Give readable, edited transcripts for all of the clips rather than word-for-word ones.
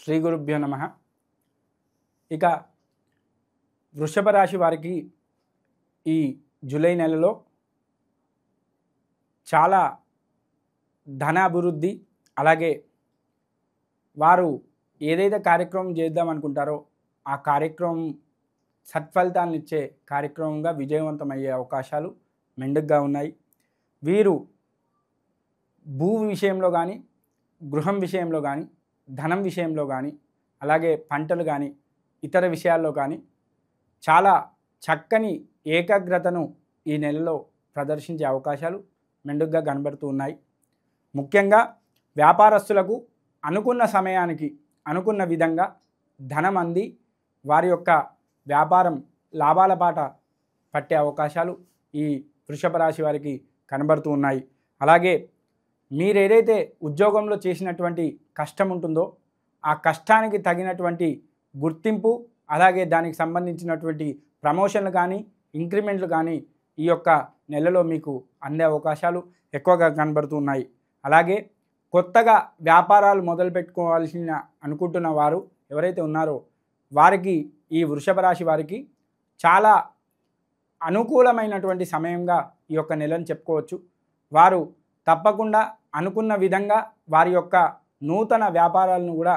శ్రీ గురుభ్యో నమః. ఇక వృషభ రాశి వారికి ఈ జూలై నెలలో చాలా ధనాభివృద్ధి, అలాగే వారు ఏదైతే కార్యక్రమం చేద్దాం అనుకుంటారో ఆ కార్యక్రమం సత్ఫలితాలను ఇచ్చే కార్యక్రమంగా విజయవంతమయ్యే అవకాశాలు మెండుగా ఉన్నాయి. వీరు భూ విషయంలో కానీ, గృహం విషయంలో కానీ, ధనం విషయంలో కానీ, అలాగే పంటలు కానీ, ఇతర విషయాల్లో కానీ చాలా చక్కని ఏకాగ్రతను ఈ నెలలో ప్రదర్శించే అవకాశాలు మెండుగా కనబడుతూ ఉన్నాయి. ముఖ్యంగా వ్యాపారస్తులకు అనుకున్న సమయానికి అనుకున్న విధంగా ధనం అంది వారి యొక్క వ్యాపారం లాభాల బాట పట్టే అవకాశాలు ఈ వృషభ రాశి వారికి కనబడుతూ ఉన్నాయి. అలాగే మీరేదైతే ఉద్యోగంలో చేసినటువంటి కష్టం ఉంటుందో ఆ కష్టానికి తగినటువంటి గుర్తింపు, అలాగే దానికి సంబంధించినటువంటి ప్రమోషన్లు కానీ, ఇంక్రిమెంట్లు కానీ ఈ యొక్క నెలలో మీకు అందే అవకాశాలు ఎక్కువగా కనబడుతున్నాయి. అలాగే కొత్తగా వ్యాపారాలు మొదలు పెట్టుకోవాల్సిన అనుకుంటున్న వారు ఎవరైతే ఉన్నారో వారికి ఈ వృషభ రాశి వారికి చాలా అనుకూలమైనటువంటి సమయంగా ఈ యొక్క నెలను చెప్పుకోవచ్చు. వారు తప్పకుండా అనుకున్న విధంగా వారి యొక్క నూతన వ్యాపారాలను కూడా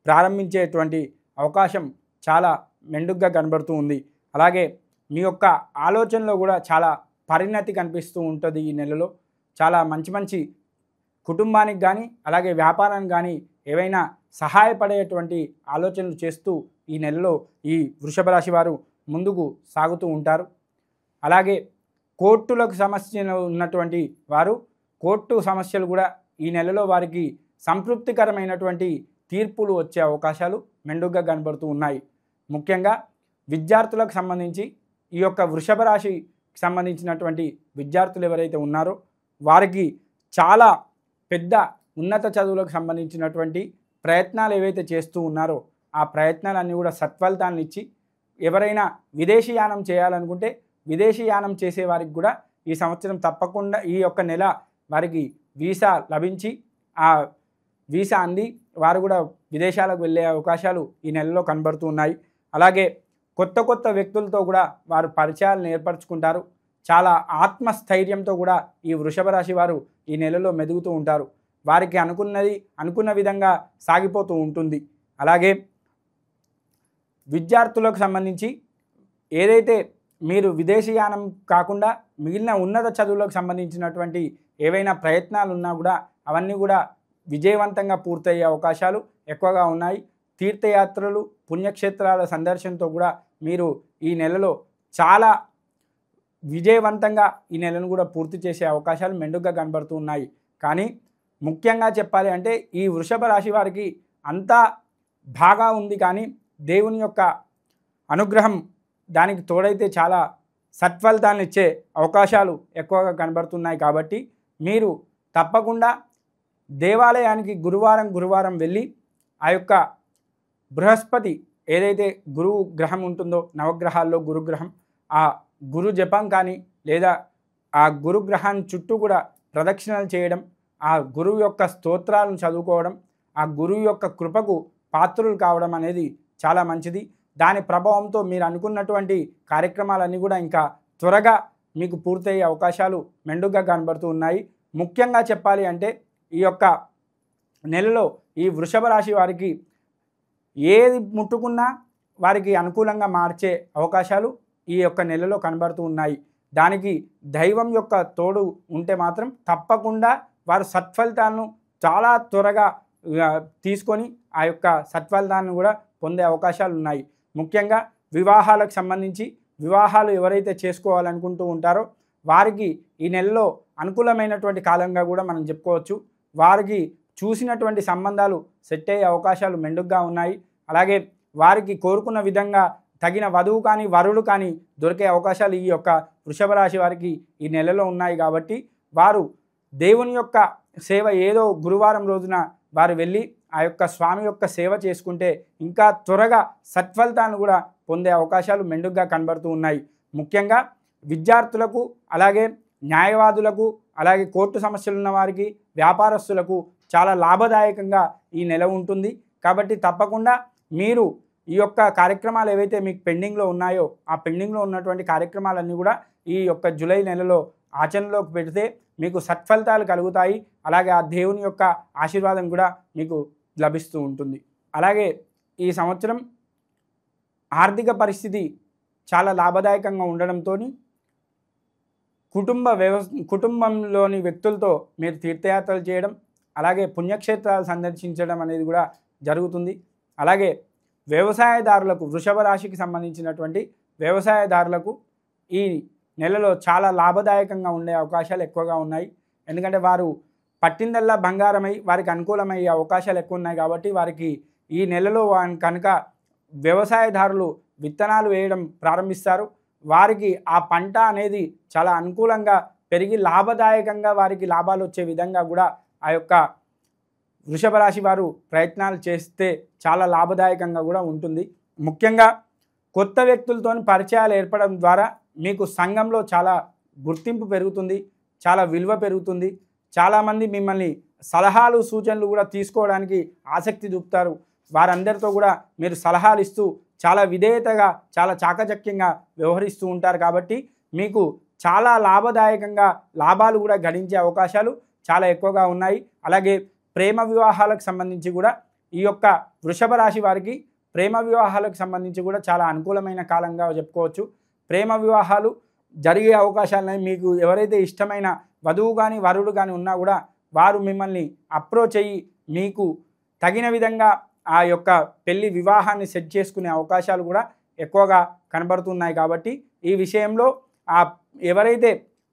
ప్రారంభించేటువంటి అవకాశం చాలా మెండుగా కనబడుతూ ఉంది. అలాగే మీ యొక్క ఆలోచనలో కూడా చాలా పరిణతి కనిపిస్తూ ఉంటుంది. ఈ నెలలో చాలా మంచి మంచి కుటుంబానికి కానీ, అలాగే వ్యాపారానికి కానీ ఏవైనా సహాయపడేటువంటి ఆలోచనలు చేస్తూ ఈ నెలలో ఈ వృషభ రాశి వారు ముందుకు సాగుతూ ఉంటారు. అలాగే కోర్టులకు సమస్యలు ఉన్నటువంటి వారు కోర్టు సమస్యలు కూడా ఈ నెలలో వారికి సంతృప్తికరమైనటువంటి తీర్పులు వచ్చే అవకాశాలు మెండుగా కనబడుతూ ఉన్నాయి. ముఖ్యంగా విద్యార్థులకు సంబంధించి ఈ యొక్క వృషభ రాశికి సంబంధించినటువంటి విద్యార్థులు ఎవరైతే ఉన్నారో వారికి చాలా పెద్ద ఉన్నత చదువులకు సంబంధించినటువంటి ప్రయత్నాలు ఏవైతే చేస్తూ ఉన్నారో ఆ ప్రయత్నాలన్నీ కూడా సత్ఫలితాలను ఇచ్చి, ఎవరైనా విదేశీయానం చేయాలనుకుంటే విదేశీయానం చేసే వారికి కూడా ఈ సంవత్సరం తప్పకుండా ఈ యొక్క నెల వారికి వీసా లభించి ఆ వీసా అంది వారు కూడా విదేశాలకు వెళ్ళే అవకాశాలు ఈ నెలలో కనబడుతూ ఉన్నాయి. అలాగే కొత్త కొత్త వ్యక్తులతో కూడా వారు పరిచయాలను ఏర్పరచుకుంటారు. చాలా ఆత్మస్థైర్యంతో కూడా ఈ వృషభ రాశి వారు ఈ నెలలో మెదుగుతూ ఉంటారు. వారికి అనుకున్న విధంగా సాగిపోతూ ఉంటుంది. అలాగే విద్యార్థులకు సంబంధించి ఏదైతే మీరు విదేశీయానం కాకుండా మిగిలిన ఉన్నత చదువులకు సంబంధించినటువంటి ఏవైనా ప్రయత్నాలు ఉన్నా కూడా అవన్నీ కూడా విజయవంతంగా పూర్తయ్యే అవకాశాలు ఎక్కువగా ఉన్నాయి. తీర్థయాత్రలు, పుణ్యక్షేత్రాల సందర్శనతో కూడా మీరు ఈ నెలలో చాలా విజయవంతంగా ఈ నెలను కూడా పూర్తి చేసే అవకాశాలు మెండుగా కనబడుతూ ఉన్నాయి. కానీ ముఖ్యంగా చెప్పాలి అంటే ఈ వృషభ రాశి వారికి అంతా బాగా ఉంది, కానీ దేవుని యొక్క అనుగ్రహం దానికి తోడైతే చాలా సత్ఫలితాలను ఇచ్చే అవకాశాలు ఎక్కువగా కనబడుతున్నాయి. కాబట్టి మీరు తప్పకుండా దేవాలయానికి గురువారం వెళ్ళి ఆ యొక్క బృహస్పతి ఏదైతే గురువు గ్రహం ఉంటుందో నవగ్రహాల్లో గురుగ్రహం, ఆ గురు జపం కానీ లేదా ఆ గురుగ్రహాన్ని చుట్టూ కూడా ప్రదక్షిణలు చేయడం, ఆ గురువు యొక్క స్తోత్రాలను చదువుకోవడం, ఆ గురువు యొక్క కృపకు పాత్రులు కావడం అనేది చాలా మంచిది. దాని ప్రభావంతో మీరు అనుకున్నటువంటి కార్యక్రమాలన్నీ కూడా ఇంకా త్వరగా మీకు పూర్తయ్యే అవకాశాలు మెండుగా కనబడుతూ ఉన్నాయి. ముఖ్యంగా చెప్పాలి అంటే ఈ యొక్క నెలలో ఈ వృషభ రాశి వారికి ఏది ముట్టుకున్నా వారికి అనుకూలంగా మార్చే అవకాశాలు ఈ యొక్క నెలలో కనబడుతూ ఉన్నాయి. దానికి దైవం యొక్క తోడు ఉంటే మాత్రం తప్పకుండా వారు సత్ఫలితాలను చాలా త్వరగా తీసుకొని ఆ యొక్క సత్ఫలితాలను కూడా పొందే అవకాశాలు ఉన్నాయి. ముఖ్యంగా వివాహాలకు సంబంధించి వివాహాలు ఎవరైతే చేసుకోవాలనుకుంటూ ఉంటారో వారికి ఈ నెలలో అనుకూలమైనటువంటి కాలంగా కూడా మనం చెప్పుకోవచ్చు. వారికి చూసినటువంటి సంబంధాలు సెట్ అయ్యే అవకాశాలు మెండుగా ఉన్నాయి. అలాగే వారికి కోరుకున్న విధంగా తగిన వధువు కానీ వరుడు కానీ దొరికే అవకాశాలు ఈ యొక్క వృషభ రాశి వారికి ఈ నెలలో ఉన్నాయి. కాబట్టి వారు దేవుని యొక్క సేవ ఏదో గురువారం రోజున వారు వెళ్ళి ఆ యొక్క స్వామి యొక్క సేవ చేసుకుంటే ఇంకా త్వరగా సత్ఫలితాన్ని కూడా పొందే అవకాశాలు మెండుగా కనబడుతూ ఉన్నాయి. ముఖ్యంగా విద్యార్థులకు, అలాగే న్యాయవాదులకు, అలాగే కోర్టు సమస్యలు ఉన్న వారికి, వ్యాపారస్తులకు చాలా లాభదాయకంగా ఈ నెల ఉంటుంది. కాబట్టి తప్పకుండా మీరు ఈ యొక్క కార్యక్రమాలు ఏవైతే మీకు పెండింగ్లో ఉన్నాయో ఆ పెండింగ్లో ఉన్నటువంటి కార్యక్రమాలన్నీ కూడా ఈ యొక్క జూలై నెలలో ఆచరణలోకి పెడితే మీకు సత్ఫలితాలు కలుగుతాయి. అలాగే ఆ దేవుని యొక్క ఆశీర్వాదం కూడా మీకు లభిస్తూ ఉంటుంది. అలాగే ఈ సంవత్సరం ఆర్థిక పరిస్థితి చాలా లాభదాయకంగా ఉండడంతో కుటుంబంలోని వ్యక్తులతో మీరు తీర్థయాత్రలు చేయడం, అలాగే పుణ్యక్షేత్రాలు సందర్శించడం అనేది కూడా జరుగుతుంది. అలాగే వ్యవసాయదారులకు, వృషభ రాశికి సంబంధించినటువంటి వ్యవసాయదారులకు ఈ నెలలో చాలా లాభదాయకంగా ఉండే అవకాశాలు ఎక్కువగా ఉన్నాయి. ఎందుకంటే వారు పట్టిందల్లా బంగారమై వారికి అనుకూలమయ్యే అవకాశాలు ఎక్కువ ఉన్నాయి. కాబట్టి వారికి ఈ నెలలో కనుక వ్యవసాయదారులు విత్తనాలు వేయడం ప్రారంభిస్తారు. వారికి ఆ పంట అనేది చాలా అనుకూలంగా పెరిగి లాభదాయకంగా వారికి లాభాలు వచ్చే విధంగా కూడా ఆ యొక్క వృషభ రాశి వారు ప్రయత్నాలు చేస్తే చాలా లాభదాయకంగా కూడా ఉంటుంది. ముఖ్యంగా కొత్త వ్యక్తులతో పరిచయాలు ఏర్పడడం ద్వారా మీకు సంఘంలో చాలా గుర్తింపు పెరుగుతుంది, చాలా విలువ పెరుగుతుంది. చాలామంది మిమ్మల్ని సలహాలు సూచనలు కూడా తీసుకోవడానికి ఆసక్తి చూపుతారు. వారందరితో కూడా మీరు సలహాలు ఇస్తూ చాలా విధేయతగా, చాలా చాకచక్యంగా వ్యవహరిస్తూ ఉంటారు. కాబట్టి మీకు చాలా లాభదాయకంగా లాభాలు కూడా గడించే అవకాశాలు చాలా ఎక్కువగా ఉన్నాయి. అలాగే ప్రేమ వివాహాలకు సంబంధించి కూడా ఈ యొక్క వృషభ రాశి వారికి ప్రేమ వివాహాలకు సంబంధించి కూడా చాలా అనుకూలమైన కాలంగా చెప్పుకోవచ్చు. ప్రేమ వివాహాలు జరిగే అవకాశాలని మీకు ఎవరైతే ఇష్టమైన వధువు కానీ వరుడు కానీ ఉన్నా కూడా వారు మిమ్మల్ని అప్రోచ్ అయ్యి మీకు తగిన విధంగా ఆ యొక్క పెళ్లి వివాహాన్ని సెట్ చేసుకునే అవకాశాలు కూడా ఎక్కువగా కనబడుతున్నాయి. కాబట్టి ఈ విషయంలో ఎవరైతే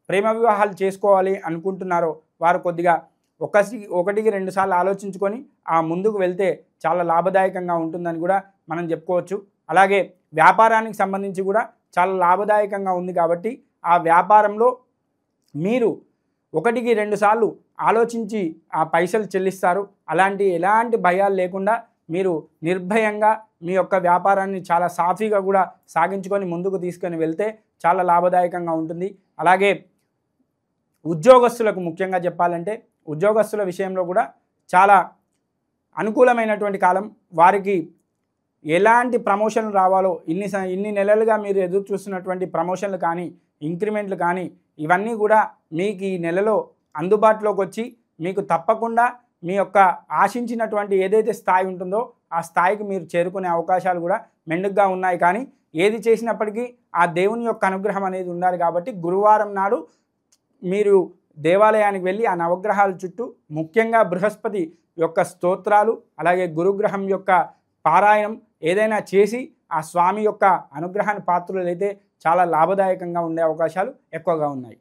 ప్రేమ వివాహాలు చేసుకోవాలి అనుకుంటున్నారో వారు కొద్దిగా ఒకటికి రెండు సార్లు ఆలోచించుకొని ముందుకు వెళ్తే చాలా లాభదాయకంగా ఉంటుందని కూడా మనం చెప్పుకోవచ్చు. అలాగే వ్యాపారానికి సంబంధించి కూడా చాలా లాభదాయకంగా ఉంది. కాబట్టి ఆ వ్యాపారంలో మీరు ఒకటికి రెండు సార్లు ఆలోచించి ఆ పైసలు చెల్లిస్తారు. ఎలాంటి భయాలు లేకుండా మీరు నిర్భయంగా మీ యొక్క వ్యాపారాన్ని చాలా సాఫీగా కూడా సాగించుకొని ముందుకు తీసుకొని వెళ్తే చాలా లాభదాయకంగా ఉంటుంది. అలాగే ఉద్యోగస్తులకు ముఖ్యంగా చెప్పాలంటే ఉద్యోగస్తుల విషయంలో కూడా చాలా అనుకూలమైనటువంటి కాలం. వారికి ఎలాంటి ప్రమోషన్లు రావాలో ఇన్ని నెలలుగా మీరు ఎదురు చూస్తున్నటువంటి ప్రమోషన్లు కానీ ఇంక్రిమెంట్లు కానీ ఇవన్నీ కూడా మీకు ఈ నెలలో అందుబాటులోకి వచ్చి మీకు తప్పకుండా మీ యొక్క ఆశించినటువంటి ఏదైతే స్థాయి ఉంటుందో ఆ స్థాయికి మీరు చేరుకునే అవకాశాలు కూడా మెండుగా ఉన్నాయి. కానీ ఏది చేసినప్పటికీ ఆ దేవుని యొక్క అనుగ్రహం అనేది ఉండాలి. కాబట్టి గురువారం నాడు మీరు దేవాలయానికి వెళ్ళి ఆ నవగ్రహాల చుట్టూ ముఖ్యంగా బృహస్పతి యొక్క స్తోత్రాలు అలాగే గురుగ్రహం యొక్క పారాయణం ఏదైనా చేసి ఆ స్వామి యొక్క అనుగ్రహాన్ని పాత్రులైతే చాలా లాభదాయకంగా ఉండే అవకాశాలు ఎక్కువగా ఉన్నాయి.